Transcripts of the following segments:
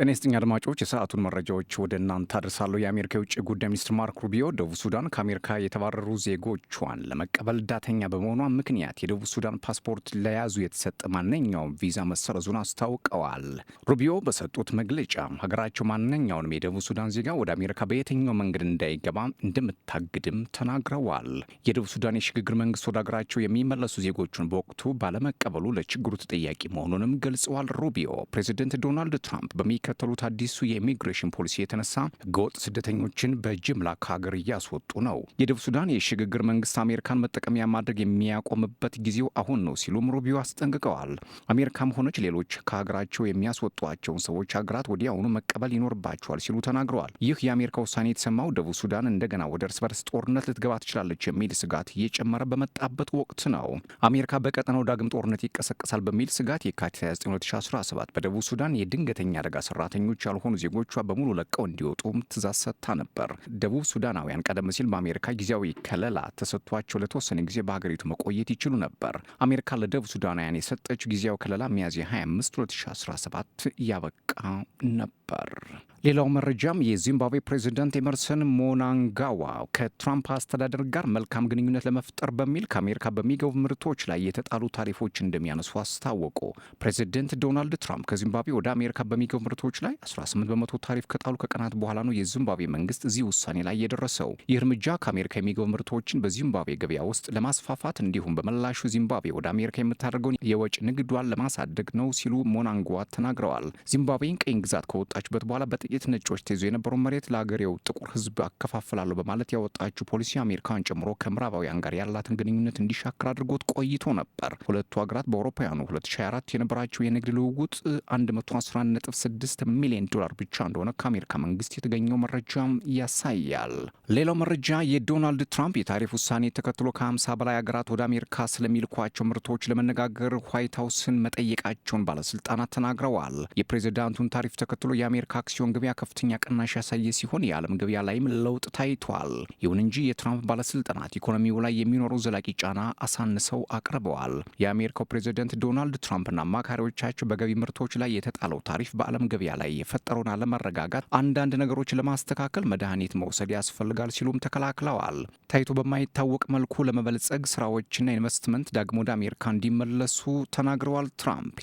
ጤና ይስጥልኝ አድማጮች፣ የሰዓቱን መረጃዎች ወደ እናንተ አድርሳለሁ። የአሜሪካ የውጭ ጉዳይ ሚኒስትር ማርክ ሩቢዮ ደቡብ ሱዳን ከአሜሪካ የተባረሩ ዜጎቿን ለመቀበል ዳተኛ በመሆኗ ምክንያት የደቡብ ሱዳን ፓስፖርት ለያዙ የተሰጠ ማንኛውም ቪዛ መሰረዙን አስታውቀዋል። ሩቢዮ በሰጡት መግለጫ ሀገራቸው ማንኛውንም የደቡብ ሱዳን ዜጋ ወደ አሜሪካ በየትኛው መንገድ እንዳይገባ እንደምታግድም ተናግረዋል። የደቡብ ሱዳን የሽግግር መንግስት ወደ ሀገራቸው የሚመለሱ ዜጎቹን በወቅቱ ባለመቀበሉ ለችግሩ ተጠያቂ መሆኑንም ገልጸዋል። ሩቢዮ ፕሬዚደንት ዶናልድ ትራምፕ ከተሉት አዲሱ የኢሚግሬሽን ፖሊሲ የተነሳ ህገወጥ ስደተኞችን በጅምላ ከሀገር እያስወጡ ነው። የደቡብ ሱዳን የሽግግር መንግስት አሜሪካን መጠቀሚያ ማድረግ የሚያቆምበት ጊዜው አሁን ነው ሲሉም ሩቢዮ አስጠንቅቀዋል። አሜሪካም ሆነች ሌሎች ከሀገራቸው የሚያስወጧቸውን ሰዎች ሀገራት ወዲያውኑ መቀበል ይኖርባቸዋል ሲሉ ተናግረዋል። ይህ የአሜሪካ ውሳኔ የተሰማው ደቡብ ሱዳን እንደገና ወደ እርስ በርስ ጦርነት ልትገባ ትችላለች የሚል ስጋት እየጨመረ በመጣበት ወቅት ነው። አሜሪካ በቀጠናው ዳግም ጦርነት ይቀሰቀሳል በሚል ስጋት የካቲት 29 2017 በደቡብ ሱዳን የድንገተኛ አደጋ ሰራተኞች ያልሆኑ ዜጎቿ በሙሉ ለቀው እንዲወጡም ትእዛዝ ሰጥታ ነበር። ደቡብ ሱዳናውያን ቀደም ሲል በአሜሪካ ጊዜያዊ ከለላ ተሰጥቷቸው ለተወሰነ ጊዜ በሀገሪቱ መቆየት ይችሉ ነበር። አሜሪካ ለደቡብ ሱዳናውያን የሰጠችው ጊዜያዊ ከለላ ሚያዝያ 25 2017 ያበቃ ነበር። ሌላው መረጃም የዚምባብዌ ፕሬዚዳንት ኤመርሰን ሞናንጋዋ ከትራምፕ አስተዳደር ጋር መልካም ግንኙነት ለመፍጠር በሚል ከአሜሪካ በሚገቡ ምርቶች ላይ የተጣሉ ታሪፎች እንደሚያነሱ አስታወቁ። ፕሬዚደንት ዶናልድ ትራምፕ ከዚምባብዌ ወደ አሜሪካ በሚገቡ ምርቶች ላይ 18 በመቶ ታሪፍ ከጣሉ ከቀናት በኋላ ነው የዚምባብዌ መንግስት እዚህ ውሳኔ ላይ የደረሰው። ይህ እርምጃ ከአሜሪካ የሚገቡ ምርቶችን በዚምባብዌ ገበያ ውስጥ ለማስፋፋት እንዲሁም በመላሹ ዚምባብዌ ወደ አሜሪካ የምታደርገውን የወጭ ንግዷን ለማሳደግ ነው ሲሉ ሞናንጋዋ ተናግረዋል። ዚምባብዌን ቀኝ ግዛት ከወጣችበት በኋላ ጥቂት ነጮች ተይዞ የነበረው መሬት ለሀገሬው ጥቁር ሕዝብ አከፋፍላለሁ በማለት ያወጣችው ፖሊሲ አሜሪካን ጨምሮ ከምዕራባውያን ጋር ያላትን ግንኙነት እንዲሻክር አድርጎት ቆይቶ ነበር። ሁለቱ ሀገራት በአውሮፓውያኑ 2024 የነበራቸው የንግድ ልውውጥ 111.6 ሚሊዮን ዶላር ብቻ እንደሆነ ከአሜሪካ መንግስት የተገኘው መረጃ ያሳያል። ሌላው መረጃ የዶናልድ ትራምፕ የታሪፍ ውሳኔ ተከትሎ ከ50 በላይ ሀገራት ወደ አሜሪካ ስለሚልኳቸው ምርቶች ለመነጋገር ዋይት ሀውስን መጠየቃቸውን ባለስልጣናት ተናግረዋል። የፕሬዚዳንቱን ታሪፍ ተከትሎ የአሜሪካ አክሲዮን ገበያ ከፍተኛ ቅናሽ ያሳየ ሲሆን የዓለም ገበያ ላይም ለውጥ ታይቷል። ይሁን እንጂ የትራምፕ ባለስልጣናት ኢኮኖሚው ላይ የሚኖረው ዘላቂ ጫና አሳንሰው አቅርበዋል። የአሜሪካው ፕሬዚደንት ዶናልድ ትራምፕና አማካሪዎቻቸው በገቢ ምርቶች ላይ የተጣለው ታሪፍ በዓለም ገበያ ላይ የፈጠረውን አለመረጋጋት አንዳንድ ነገሮች ለማስተካከል መድኃኒት መውሰድ ያስፈልጋል ሲሉም ተከላክለዋል። ታይቶ በማይታወቅ መልኩ ለመበልጸግ ስራዎችና ኢንቨስትመንት ዳግም ወደ አሜሪካ እንዲመለሱ ተናግረዋል።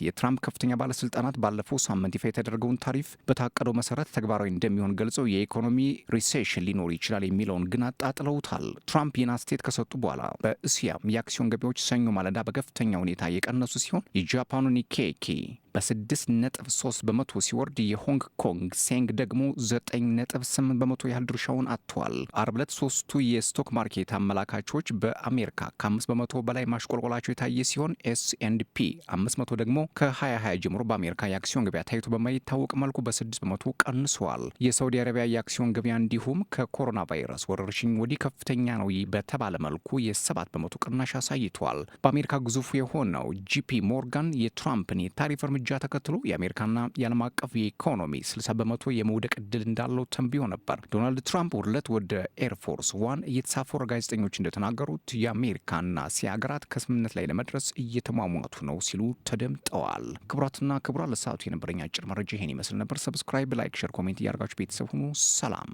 የትራምፕ ከፍተኛ ባለስልጣናት ባለፈው ሳምንት ይፋ የተደረገውን ታሪፍ በታቀደው መሰረት ተግባራዊ እንደሚሆን ገልጸው የኢኮኖሚ ሪሴሽን ሊኖር ይችላል የሚለውን ግን አጣጥለውታል። ትራምፕ ይህን አስተያየት ከሰጡ በኋላ በእስያም የአክሲዮን ገበያዎች ሰኞ ማለዳ በከፍተኛ ሁኔታ የቀነሱ ሲሆን የጃፓኑ ኒኬኪ በ6.3 በመቶ ሲወርድ የሆንግ ኮንግ ሴንግ ደግሞ 9.8 በመቶ ያህል ድርሻውን አጥቷል። አርብ ዕለት ሶስቱ የስቶክ ማርኬት አመላካቾች በአሜሪካ ከ5 በመቶ በላይ ማሽቆልቆላቸው የታየ ሲሆን ኤስ&ፒ 500 ደግሞ ከ2020 ጀምሮ በአሜሪካ የአክሲዮን ገበያ ታይቶ በማይታወቅ መልኩ በ6 በመቶ ቀንሷል። የሳውዲ አረቢያ የአክሲዮን ገበያ እንዲሁም ከኮሮና ቫይረስ ወረርሽኝ ወዲህ ከፍተኛ ነው በተባለ መልኩ የ7 በመቶ ቅናሽ አሳይቷል። በአሜሪካ ግዙፉ የሆነው ጂፒ ሞርጋን የትራምፕን የታሪፍ እርምጃ ተከትሎ የአሜሪካና የዓለም አቀፍ የኢኮኖሚ 60 በመቶ የመውደቅ ዕድል እንዳለው ተንብዮ ነበር። ዶናልድ ትራምፕ ውድለት ወደ ኤርፎርስ ዋን እየተሳፈሩ ጋዜጠኞች እንደተናገሩት የአሜሪካና እስያ ሀገራት ከስምምነት ላይ ለመድረስ እየተሟሟቱ ነው ሲሉ ተደምጠዋል። ክቡራትና ክቡራን ለሰዓቱ የነበረኝ አጭር መረጃ ይሄን ይመስል ነበር። ሰብስክራይብ፣ ላይክ፣ ሼር፣ ኮሜንት እያደርጋችሁ ቤተሰብ ሁኑ። ሰላም።